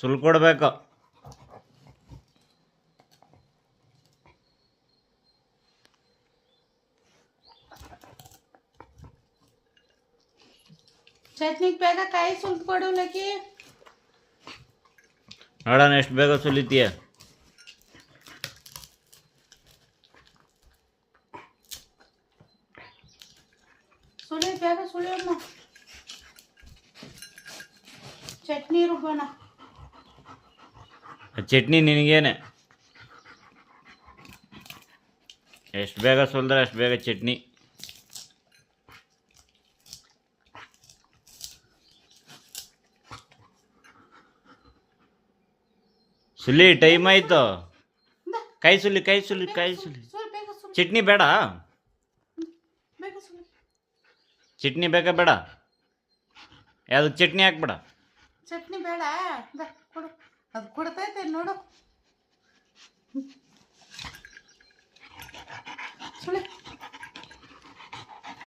ಸುಲ್ಕೊಡ್ಬೇಕು. ಚಟ್ನಿಗೆ ಬೇಗ ಕಾಯಿ ಸುಲ್ದು ಕೊಡು ಲಕ್ಕಿ. ನೋಡೋಣ ಎಷ್ಟು ಬೇಗ ಸುಲಿತೀಯ. ಸುಳಿ ಬೇಗ ಸುಳಿಯಮ್ಮ. ಚಟ್ನಿ ರುಬ್ಬೋಣ. ಚಟ್ನಿ ನಿನಗೇನೆ, ಎಷ್ಟು ಬೇಗ ಸುಲಿದ್ರೆ ಅಷ್ಟು ಬೇಗ ಚಟ್ನಿ. ಸುಲಿ, ಟೈಮ್ ಆಯ್ತು. ಕೈ ಸುಲಿ, ಕೈ ಸುಲಿ, ಕೈ ಸುಲಿ. ಬೇಗ ಸುಳಿ. ಚಟ್ನಿ ಬೇಡ, ಬೇಗ ಸುಳಿ. ಚಟ್ನಿ ಬೇಕಾ ಬೇಡ? ಯಾವ್ದಕ್ಕೆ ಚಟ್ನಿ ಹಾಕ್ಬೇಡ. ಚಟ್ನಿ ಬೇಡ. ಕೊಡು, ಅದು ಕೊಡ್ತೈತೆ ನೋಡು.